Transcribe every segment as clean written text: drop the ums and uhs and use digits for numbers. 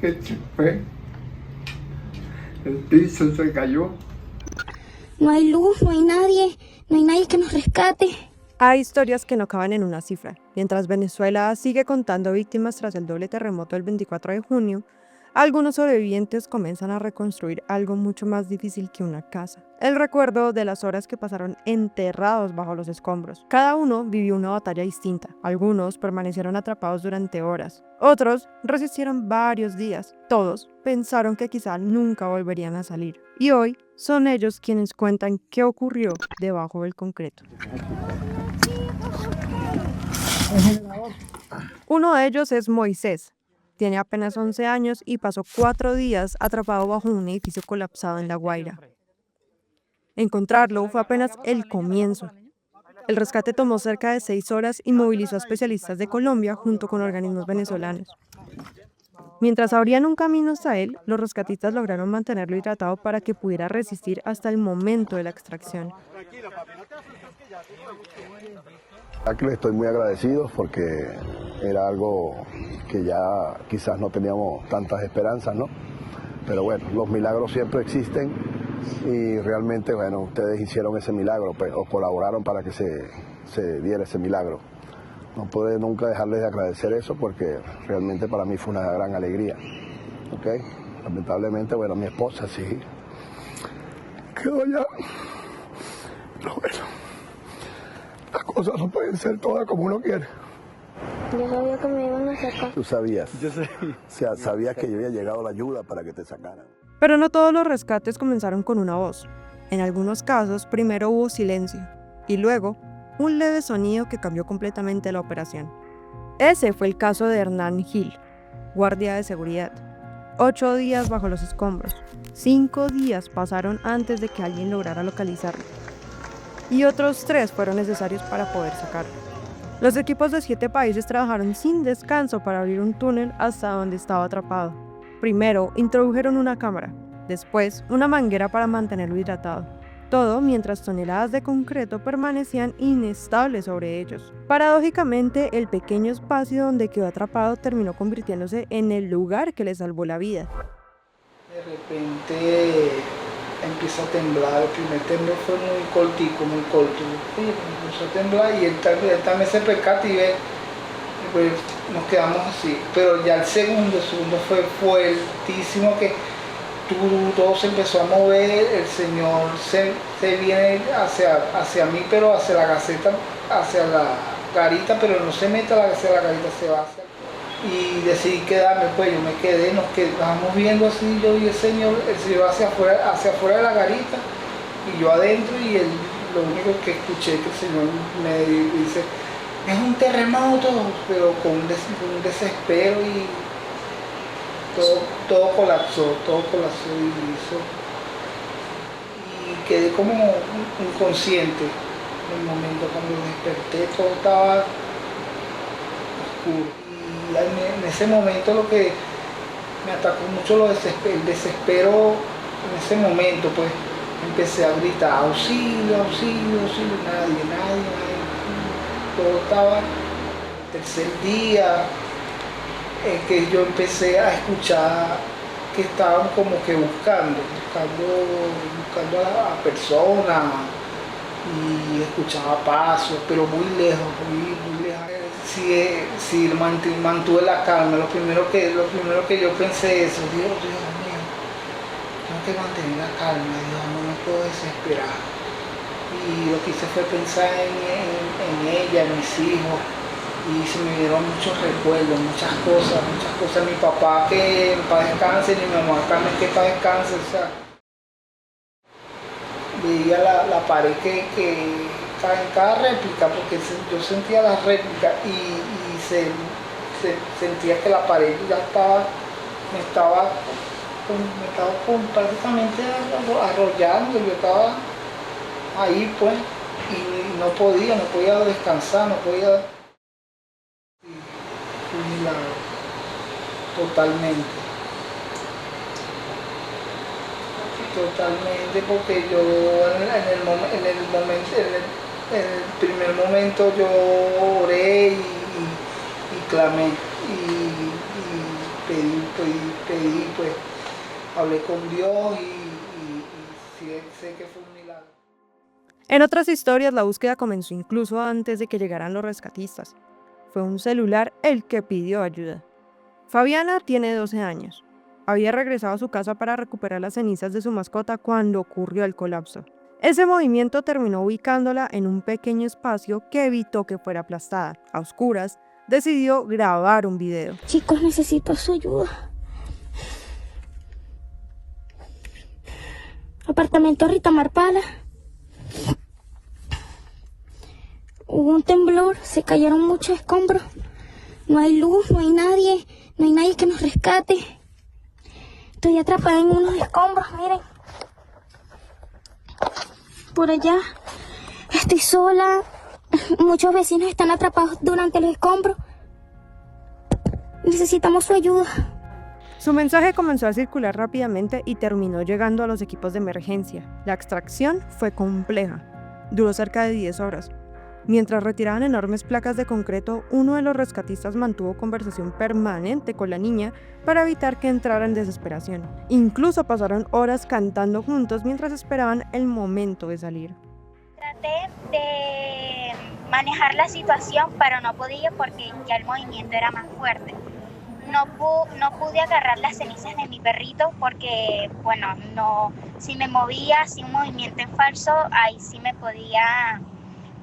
que se fue, el piso se cayó. No hay luz, no hay nadie que nos rescate. Hay historias que no caben en una cifra. Mientras Venezuela sigue contando víctimas tras el doble terremoto del 24 de junio, algunos sobrevivientes comienzan a reconstruir algo mucho más difícil que una casa. El recuerdo de las horas que pasaron enterrados bajo los escombros. Cada uno vivió una batalla distinta. Algunos permanecieron atrapados durante horas. Otros resistieron varios días. Todos pensaron que quizá nunca volverían a salir. Y hoy son ellos quienes cuentan qué ocurrió debajo del concreto. Uno de ellos es Moisés. Tiene apenas 11 años y pasó 4 días atrapado bajo un edificio colapsado en La Guaira. Encontrarlo fue apenas el comienzo. El rescate tomó cerca de 6 horas y movilizó a especialistas de Colombia junto con organismos venezolanos. Mientras abrían un camino hasta él, los rescatistas lograron mantenerlo hidratado para que pudiera resistir hasta el momento de la extracción. Aquí le estoy muy agradecido porque era algo que ya quizás no teníamos tantas esperanzas, ¿no? Pero bueno, los milagros siempre existen y realmente, bueno, ustedes hicieron ese milagro, pues, o colaboraron para que se diera ese milagro. No puedo nunca dejarles de agradecer eso porque realmente para mí fue una gran alegría, ¿ok? Lamentablemente, bueno, mi esposa sí quedó ya, pero bueno, las cosas no pueden ser todas como uno quiere. Yo sabía que me iban a sacar. ¿Tú sabías? Yo sé. O sea, sabías que yo había llegado la ayuda para que te sacaran. Pero no todos los rescates comenzaron con una voz. En algunos casos, primero hubo silencio y luego un leve sonido que cambió completamente la operación. Ese fue el caso de Hernán Gil, guardia de seguridad. 8 días bajo los escombros. 5 días pasaron antes de que alguien lograra localizarlo. Y otros 3 fueron necesarios para poder sacarlo. Los equipos de 7 países trabajaron sin descanso para abrir un túnel hasta donde estaba atrapado. Primero, introdujeron una cámara, después una manguera para mantenerlo hidratado. Todo mientras toneladas de concreto permanecían inestables sobre ellos. Paradójicamente, el pequeño espacio donde quedó atrapado terminó convirtiéndose en el lugar que le salvó la vida. De repente empieza a temblar, el primer temblor fue muy cortico, empezó a temblar y él también se percata y ve, y pues nos quedamos así, pero ya el segundo fue fuertísimo que todo se empezó a mover, el señor se viene hacia mí, pero hacia la caseta, hacia la garita, pero no se mete hacia la garita, se va hacia y decidí quedarme, pues yo me quedé, nos quedamos viendo así, yo y el señor hacia afuera de la garita y yo adentro y lo único que escuché que el señor me dice, es un terremoto, pero con un desespero y todo colapsó y quedé como inconsciente en el momento cuando desperté, todo estaba oscuro. En ese momento lo que me atacó mucho el desespero en ese momento, pues empecé a gritar auxilio, nadie, todo estaba. El tercer día que yo empecé a escuchar que estaban como que buscando a personas y escuchaba pasos, pero muy lejos. Sí, mantuve la calma. Lo primero que yo pensé es, Dios mío, tengo que mantener la calma, Dios, no me puedo desesperar. Y lo que hice fue pensar en ella, en mis hijos, y se me dieron muchos recuerdos, muchas cosas. Mi papá que en paz descanse, mi mamá también que en paz descanse, o sea, veía la pared que en cada réplica, porque yo sentía las réplicas y sentía que la pared ya me estaba prácticamente arrollando, yo estaba ahí pues, y no podía descansar, no podía. Un milagro, totalmente, porque yo en el primer momento yo oré y clamé, pedí, pues hablé con Dios y sí, sé que fue un milagro. En otras historias, la búsqueda comenzó incluso antes de que llegaran los rescatistas. Fue un celular el que pidió ayuda. Fabiana tiene 12 años. Había regresado a su casa para recuperar las cenizas de su mascota cuando ocurrió el colapso. Ese movimiento terminó ubicándola en un pequeño espacio que evitó que fuera aplastada. A oscuras, decidió grabar un video. Chicos, necesito su ayuda. Apartamento Rita Marpala. Hubo un temblor, se cayeron muchos escombros. No hay luz, no hay nadie que nos rescate. Estoy atrapada en unos escombros, miren. Por allá estoy sola. Muchos vecinos están atrapados durante los escombros. Necesitamos su ayuda. Su mensaje comenzó a circular rápidamente y terminó llegando a los equipos de emergencia. La extracción fue compleja. Duró cerca de 10 horas. Mientras retiraban enormes placas de concreto, uno de los rescatistas mantuvo conversación permanente con la niña para evitar que entrara en desesperación. Incluso pasaron horas cantando juntos mientras esperaban el momento de salir. Traté de manejar la situación, pero no podía porque ya el movimiento era más fuerte. No pude agarrar las cenizas de mi perrito porque, si me movía, si un movimiento en falso, ahí sí me podía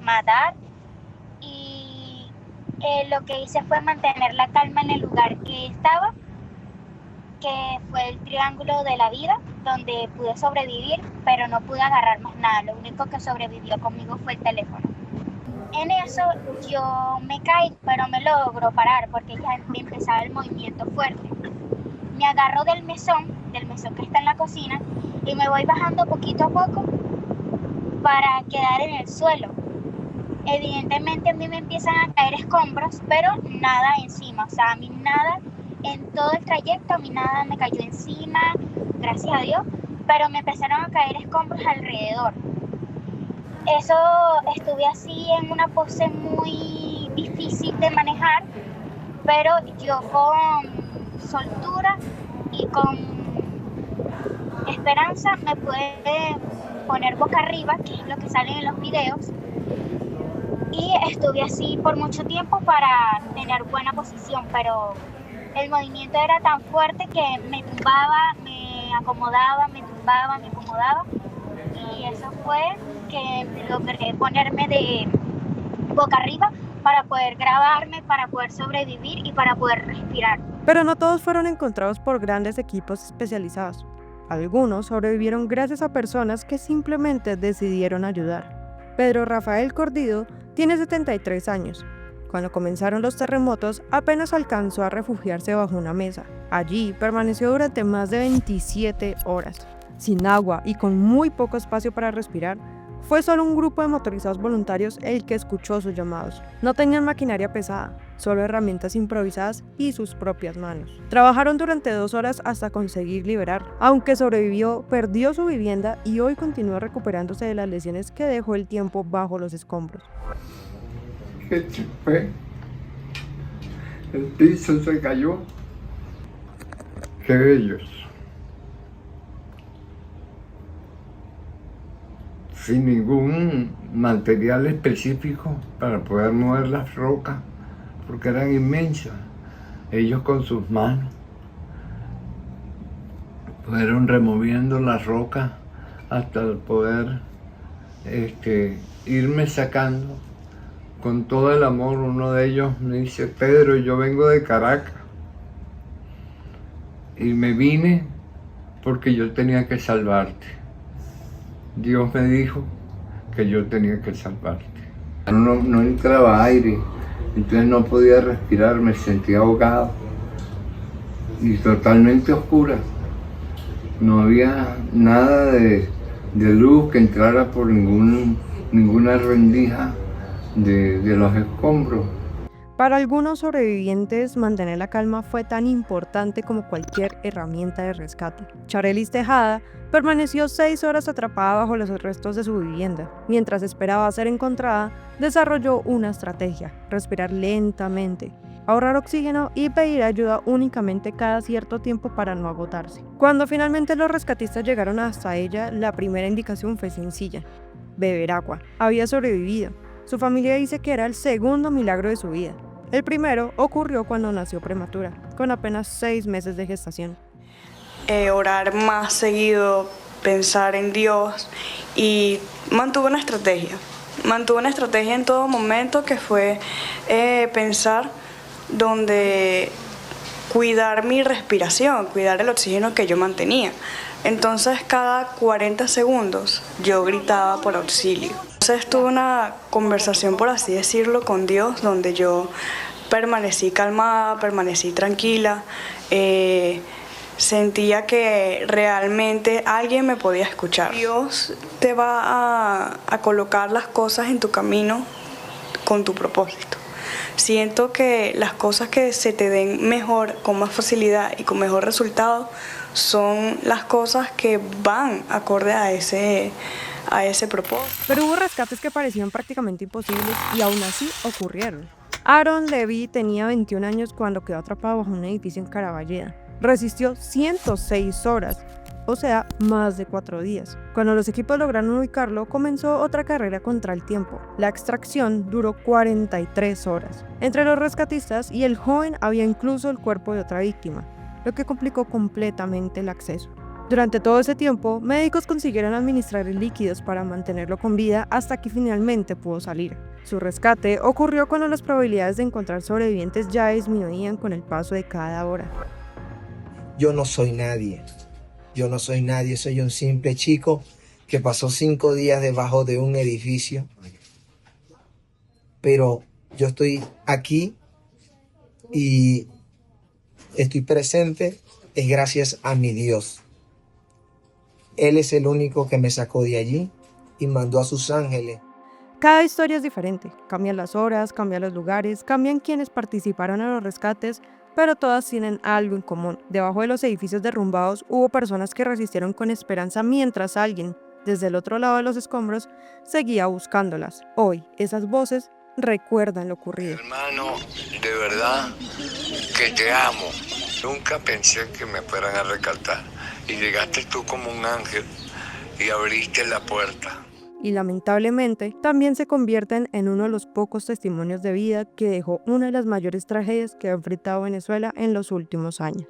matar. Y lo que hice fue mantener la calma en el lugar que estaba, que fue el triángulo de la vida, donde pude sobrevivir, pero no pude agarrar más nada. Lo único que sobrevivió conmigo fue el teléfono. En eso yo me caí, pero me logro parar porque ya empezaba el movimiento fuerte. Me agarro del mesón que está en la cocina, y me voy bajando poquito a poco para quedar en el suelo. Evidentemente a mí me empiezan a caer escombros, pero nada encima, o sea, a mí nada, en todo el trayecto a mí nada me cayó encima, gracias a Dios, pero me empezaron a caer escombros alrededor. Eso, estuve así en una pose muy difícil de manejar, pero yo con soltura y con esperanza me pude poner boca arriba, que es lo que sale en los videos, y estuve así por mucho tiempo para tener buena posición, pero el movimiento era tan fuerte que me tumbaba, me acomodaba, me tumbaba, me acomodaba, y eso fue que logré ponerme de boca arriba para poder grabarme, para poder sobrevivir y para poder respirar. Pero no todos fueron encontrados por grandes equipos especializados. Algunos sobrevivieron gracias a personas que simplemente decidieron ayudar. Pedro Rafael Cordido tiene 73 años. Cuando comenzaron los terremotos, apenas alcanzó a refugiarse bajo una mesa. Allí permaneció durante más de 27 horas. Sin agua y con muy poco espacio para respirar, fue solo un grupo de motorizados voluntarios el que escuchó sus llamados. No tenían maquinaria pesada, solo herramientas improvisadas y sus propias manos. Trabajaron durante 2 horas hasta conseguir liberar. Aunque sobrevivió, perdió su vivienda y hoy continúa recuperándose de las lesiones que dejó el tiempo bajo los escombros. ¿Qué fue? El piso se cayó. Qué bellos. Sin ningún material específico para poder mover las rocas, porque eran inmensas. Ellos con sus manos fueron removiendo las rocas hasta poder irme sacando con todo el amor. Uno de ellos me dice: Pedro, yo vengo de Caracas y me vine porque yo tenía que salvarte. Dios me dijo que yo tenía que salvarte. No entraba aire, entonces no podía respirar, me sentía ahogado y totalmente oscura. No había nada de luz que entrara por ninguna rendija de los escombros. Para algunos sobrevivientes, mantener la calma fue tan importante como cualquier herramienta de rescate. Charelis Tejada permaneció 6 horas atrapada bajo los restos de su vivienda. Mientras esperaba ser encontrada, desarrolló una estrategia: respirar lentamente. ahorrar oxígeno y pedir ayuda únicamente cada cierto tiempo para no agotarse. Cuando finalmente los rescatistas llegaron hasta ella, la primera indicación fue sencilla: beber agua. Había sobrevivido. Su familia dice que era el segundo milagro de su vida. El primero ocurrió cuando nació prematura, con apenas 6 meses de gestación. Orar más seguido, pensar en Dios, y mantuve una estrategia en todo momento, que fue pensar donde cuidar mi respiración, cuidar el oxígeno que yo mantenía. Entonces cada 40 segundos yo gritaba por auxilio. Entonces tuve una conversación, por así decirlo, con Dios, donde yo permanecí calmada, permanecí tranquila, sentía que realmente alguien me podía escuchar. Dios te va a colocar las cosas en tu camino con tu propósito. Siento que las cosas que se te den mejor, con más facilidad y con mejor resultado, son las cosas que van acorde a ese propósito. Pero hubo rescates que parecían prácticamente imposibles y aún así ocurrieron. Aaron Levy tenía 21 años cuando quedó atrapado bajo un edificio en Caraballeda. Resistió 106 horas, o sea, más de 4 días. Cuando los equipos lograron ubicarlo, comenzó otra carrera contra el tiempo. La extracción duró 43 horas. Entre los rescatistas y el joven había incluso el cuerpo de otra víctima, lo que complicó completamente el acceso. Durante todo ese tiempo, médicos consiguieron administrar líquidos para mantenerlo con vida hasta que finalmente pudo salir. Su rescate ocurrió cuando las probabilidades de encontrar sobrevivientes ya disminuían con el paso de cada hora. Yo no soy nadie, soy un simple chico que pasó 5 días debajo de un edificio, pero yo estoy aquí y estoy presente es gracias a mi Dios. Él es el único que me sacó de allí y mandó a sus ángeles. Cada historia es diferente, cambian las horas, cambian los lugares, cambian quienes participaron en los rescates, pero todas tienen algo en común. Debajo de los edificios derrumbados hubo personas que resistieron con esperanza mientras alguien, desde el otro lado de los escombros, seguía buscándolas. Hoy, esas voces recuerdan lo ocurrido. Hermano, de verdad que te amo. Nunca pensé que me fueran a rescatar. Y llegaste tú como un ángel y abriste la puerta. Y lamentablemente también se convierten en uno de los pocos testimonios de vida que dejó una de las mayores tragedias que ha enfrentado Venezuela en los últimos años.